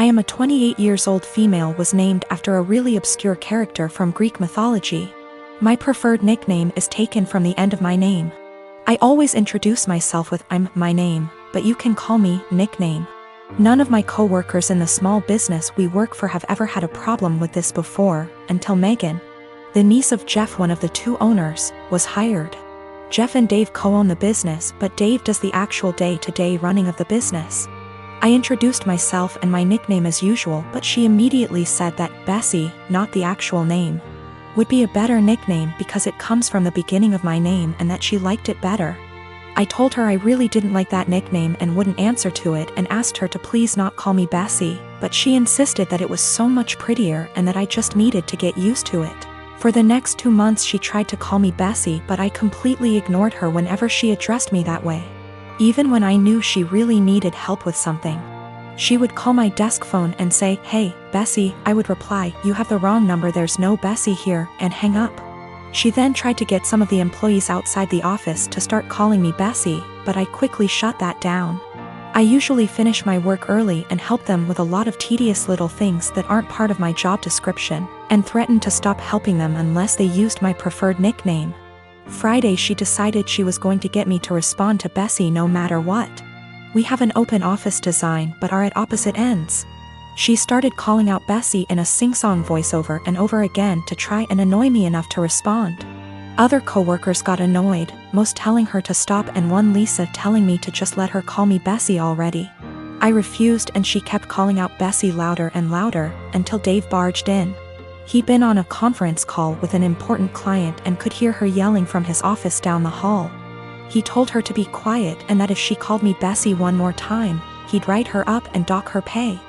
I am a 28 years old female was named after a really obscure character from Greek mythology. My preferred nickname is taken from the end of my name. I always introduce myself with I'm my name, but you can call me nickname. None of my co-workers in the small business we work for have ever had a problem with this before, until Megan, the niece of Jeff, one of the two owners, was hired. Jeff and Dave co-own the business, but Dave does the actual day-to-day running of the business. I introduced myself and my nickname as usual, but she immediately said that Bessie, not the actual name, would be a better nickname because it comes from the beginning of my name and that she liked it better. I told her I really didn't like that nickname and wouldn't answer to it and asked her to please not call me Bessie, but she insisted that it was so much prettier and that I just needed to get used to it. For the next 2 months she tried to call me Bessie, but I completely ignored her whenever she addressed me that way. Even when I knew she really needed help with something. She would call my desk phone and say, "Hey, Bessie," I would reply, "You have the wrong number, there's no Bessie here," and hang up. She then tried to get some of the employees outside the office to start calling me Bessie, but I quickly shut that down. I usually finish my work early and help them with a lot of tedious little things that aren't part of my job description, and threatened to stop helping them unless they used my preferred nickname. Friday she decided she was going to get me to respond to Bessie no matter what. We have an open office design but are at opposite ends. She started calling out Bessie in a sing-song voiceover and over again to try and annoy me enough to respond. Other co-workers got annoyed, most telling her to stop and one Lisa telling me to just let her call me Bessie already. I refused and she kept calling out Bessie louder and louder, until Dave barged in. He'd been on a conference call with an important client and could hear her yelling from his office down the hall. He told her to be quiet and that if she called me Bessie one more time, he'd write her up and dock her pay.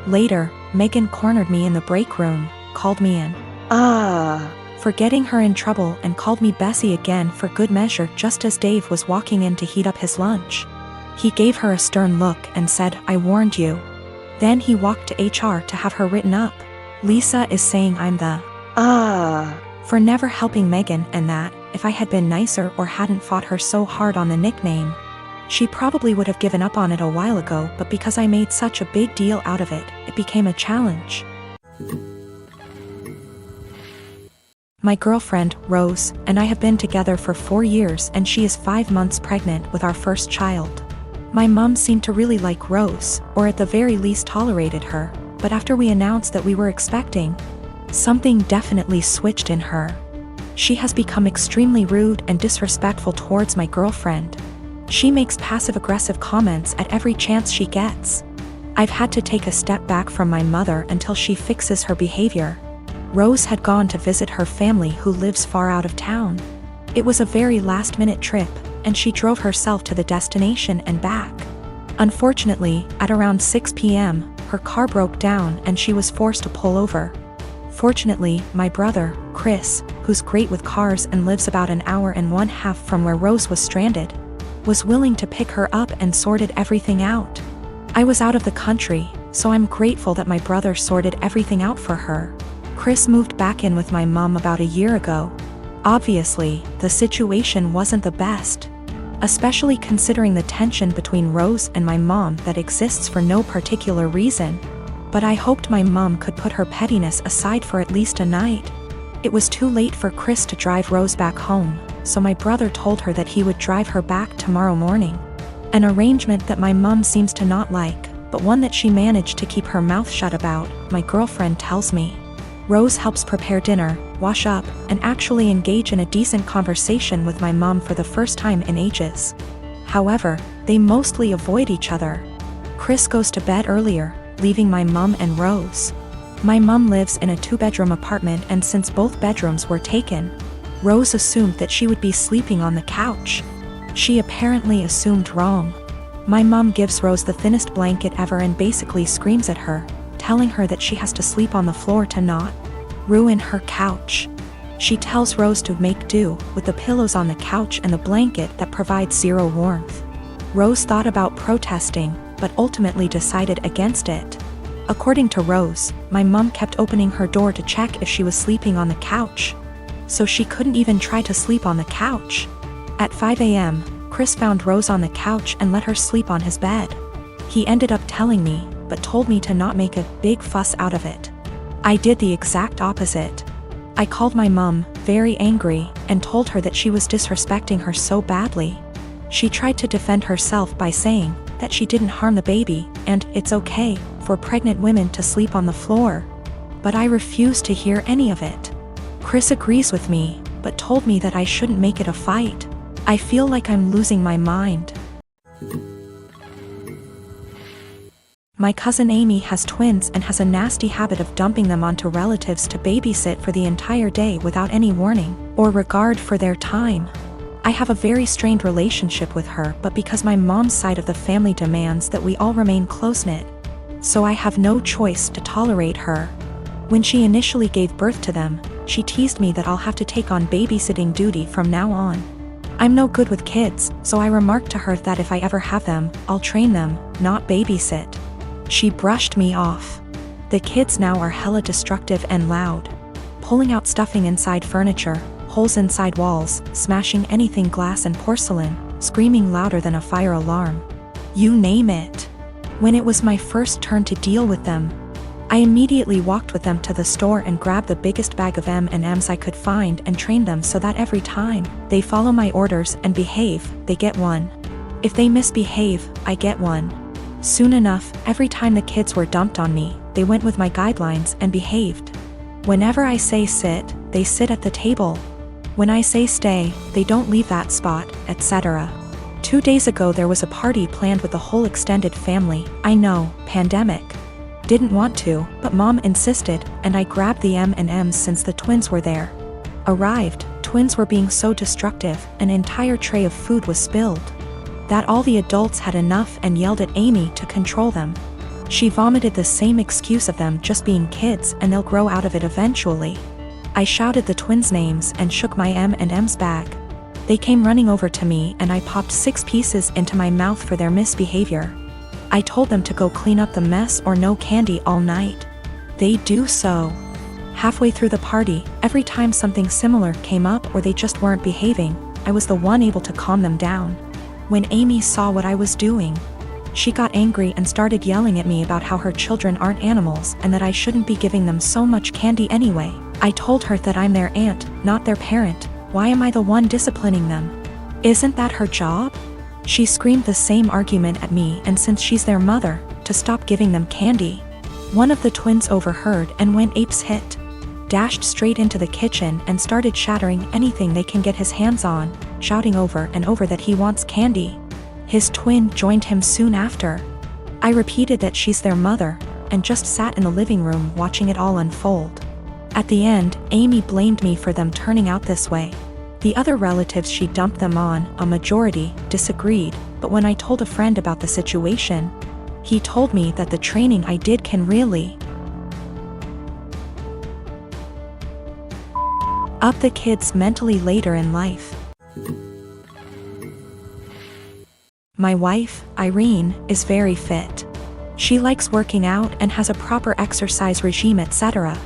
Later, Megan cornered me in the break room, called me in for getting her in trouble and called me Bessie again for good measure just as Dave was walking in to heat up his lunch. He gave her a stern look and said, "I warned you." Then he walked to HR to have her written up. Lisa is saying I'm the for never helping Megan and that, if I had been nicer or hadn't fought her so hard on the nickname, she probably would have given up on it a while ago, but because I made such a big deal out of it, it became a challenge. My girlfriend, Rose, and I have been together for 4 years and she is 5 months pregnant with our first child. My mom seemed to really like Rose, or at the very least tolerated her, but after we announced that we were expecting, something definitely switched in her. She has become extremely rude and disrespectful towards my girlfriend. She makes passive-aggressive comments at every chance she gets. I've had to take a step back from my mother until she fixes her behavior. Rose had gone to visit her family who lives far out of town. It was a very last-minute trip, and she drove herself to the destination and back. Unfortunately, at around 6 p.m., her car broke down and she was forced to pull over. Fortunately, my brother, Chris, who's great with cars and lives about an hour and 1/2 from where Rose was stranded, was willing to pick her up and sorted everything out. I was out of the country, so I'm grateful that my brother sorted everything out for her. Chris moved back in with my mom about a year ago. Obviously, the situation wasn't the best, especially considering the tension between Rose and my mom that exists for no particular reason. But I hoped my mom could put her pettiness aside for at least a night. It was too late for Chris to drive Rose back home, so my brother told her that he would drive her back tomorrow morning. An arrangement that my mom seems to not like, but one that she managed to keep her mouth shut about, my girlfriend tells me. Rose helps prepare dinner, wash up, and actually engage in a decent conversation with my mom for the first time in ages. However, they mostly avoid each other. Chris goes to bed earlier, leaving my mom and Rose. My mom lives in a 2-bedroom apartment and since both bedrooms were taken, Rose assumed that she would be sleeping on the couch. She apparently assumed wrong. My mom gives Rose the thinnest blanket ever and basically screams at her, telling her that she has to sleep on the floor to not ruin her couch. She tells Rose to make do with the pillows on the couch and the blanket that provides zero warmth. Rose thought about protesting, but ultimately decided against it. According to Rose, my mom kept opening her door to check if she was sleeping on the couch, so she couldn't even try to sleep on the couch. At 5 a.m., Chris found Rose on the couch and let her sleep on his bed. He ended up telling me, but told me to not make a big fuss out of it. I did the exact opposite. I called my mom, very angry, and told her that she was disrespecting her so badly. She tried to defend herself by saying that she didn't harm the baby, and it's okay for pregnant women to sleep on the floor. But I refused to hear any of it. Chris agrees with me, but told me that I shouldn't make it a fight. I feel like I'm losing my mind. My cousin Amy has twins and has a nasty habit of dumping them onto relatives to babysit for the entire day without any warning or regard for their time. I have a very strained relationship with her, but because my mom's side of the family demands that we all remain close-knit, so I have no choice to tolerate her. When she initially gave birth to them, she teased me that I'll have to take on babysitting duty from now on. I'm no good with kids, so I remarked to her that if I ever have them, I'll train them, not babysit. She brushed me off. The kids now are hella destructive and loud, pulling out stuffing inside furniture, holes inside walls, smashing anything glass and porcelain, screaming louder than a fire alarm. You name it. When it was my first turn to deal with them, I immediately walked with them to the store and grabbed the biggest bag of M&Ms I could find and trained them so that every time they follow my orders and behave, they get one. If they misbehave, I get one. Soon enough, every time the kids were dumped on me, they went with my guidelines and behaved. Whenever I say sit, they sit at the table. When I say stay, they don't leave that spot, etc. 2 days ago there was a party planned with the whole extended family. I know, pandemic. Didn't want to, but mom insisted, and I grabbed the M&Ms since the twins were there. Arrived, twins were being so destructive, an entire tray of food was spilled. That all the adults had enough and yelled at Amy to control them. She vomited the same excuse of them just being kids and they'll grow out of it eventually. I shouted the twins' names and shook my M&Ms bag. They came running over to me and I popped 6 pieces into my mouth for their misbehavior. I told them to go clean up the mess or no candy all night. They do so. Halfway through the party, every time something similar came up or they just weren't behaving, I was the one able to calm them down. When Amy saw what I was doing, she got angry and started yelling at me about how her children aren't animals and that I shouldn't be giving them so much candy anyway. I told her that I'm their aunt, not their parent. Why am I the one disciplining them? Isn't that her job? She screamed the same argument at me, and since she's their mother, to stop giving them candy. One of the twins overheard and went apeshit. Dashed straight into the kitchen and started shattering anything they can get his hands on, shouting over and over that he wants candy. His twin joined him soon after. I repeated that she's their mother, and just sat in the living room watching it all unfold. At the end, Amy blamed me for them turning out this way. The other relatives she dumped them on, a majority, disagreed, but when I told a friend about the situation, he told me that the training I did can really up the kids mentally later in life. My wife, Irene, is very fit. She likes working out and has a proper exercise regime, etc.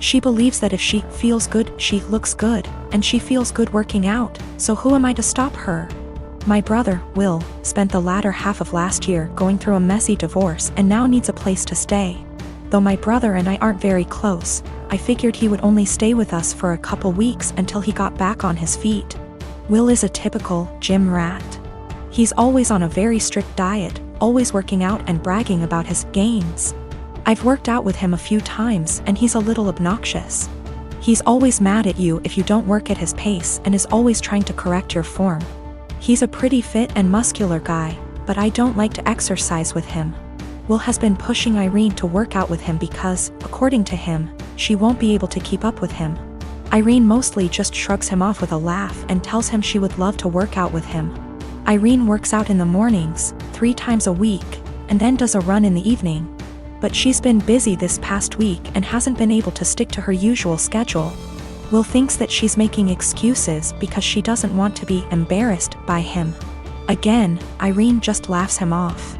She believes that if she feels good, she looks good, and she feels good working out, so who am I to stop her? My brother, Will, spent the latter half of last year going through a messy divorce and now needs a place to stay. Though my brother and I aren't very close, I figured he would only stay with us for a couple weeks until he got back on his feet. Will is a typical gym rat. He's always on a very strict diet, always working out and bragging about his gains. I've worked out with him a few times and he's a little obnoxious. He's always mad at you if you don't work at his pace and is always trying to correct your form. He's a pretty fit and muscular guy, but I don't like to exercise with him. Will has been pushing Irene to work out with him because, according to him, she won't be able to keep up with him. Irene mostly just shrugs him off with a laugh and tells him she would love to work out with him. Irene works out in the mornings, 3 times a week, and then does a run in the evening. But she's been busy this past week and hasn't been able to stick to her usual schedule. Will thinks that she's making excuses because she doesn't want to be embarrassed by him. Again, Irene just laughs him off.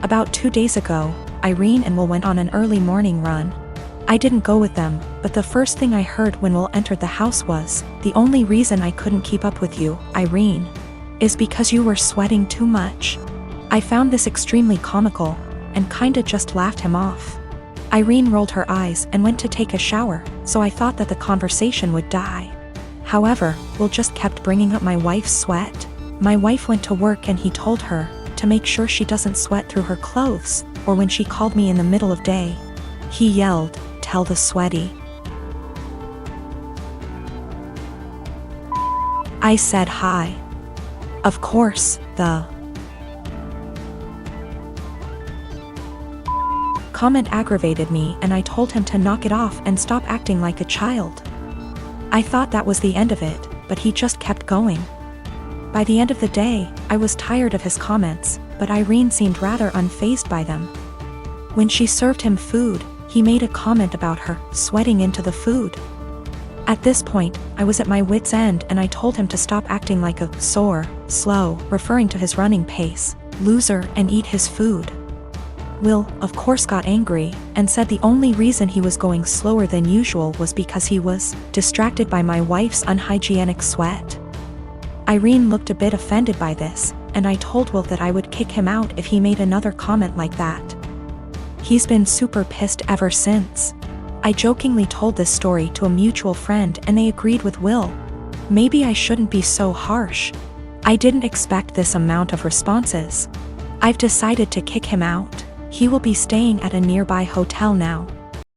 About 2 days ago, Irene and Will went on an early morning run. I didn't go with them, but the first thing I heard when Will entered the house was, "The only reason I couldn't keep up with you, Irene, is because you were sweating too much." I found this extremely comical. and kinda just laughed him off. Irene rolled her eyes and went to take a shower, so I thought that the conversation would die. However, Will just kept bringing up my wife's sweat. My wife went to work and he told her to make sure she doesn't sweat through her clothes, or when she called me in the middle of day. He yelled, "Tell the sweaty." I said hi. Of course, the comment aggravated me and I told him to knock it off and stop acting like a child. I thought that was the end of it, but he just kept going. By the end of the day, I was tired of his comments, but Irene seemed rather unfazed by them. When she served him food, he made a comment about her sweating into the food. At this point, I was at my wit's end and I told him to stop acting like a sore, slow, referring to his running pace, loser, and eat his food. Will, of course, got angry and said the only reason he was going slower than usual was because he was distracted by my wife's unhygienic sweat. Irene looked a bit offended by this, and I told Will that I would kick him out if he made another comment like that. He's been super pissed ever since. I jokingly told this story to a mutual friend and they agreed with Will. Maybe I shouldn't be so harsh. I didn't expect this amount of responses. I've decided to kick him out. He will be staying at a nearby hotel now.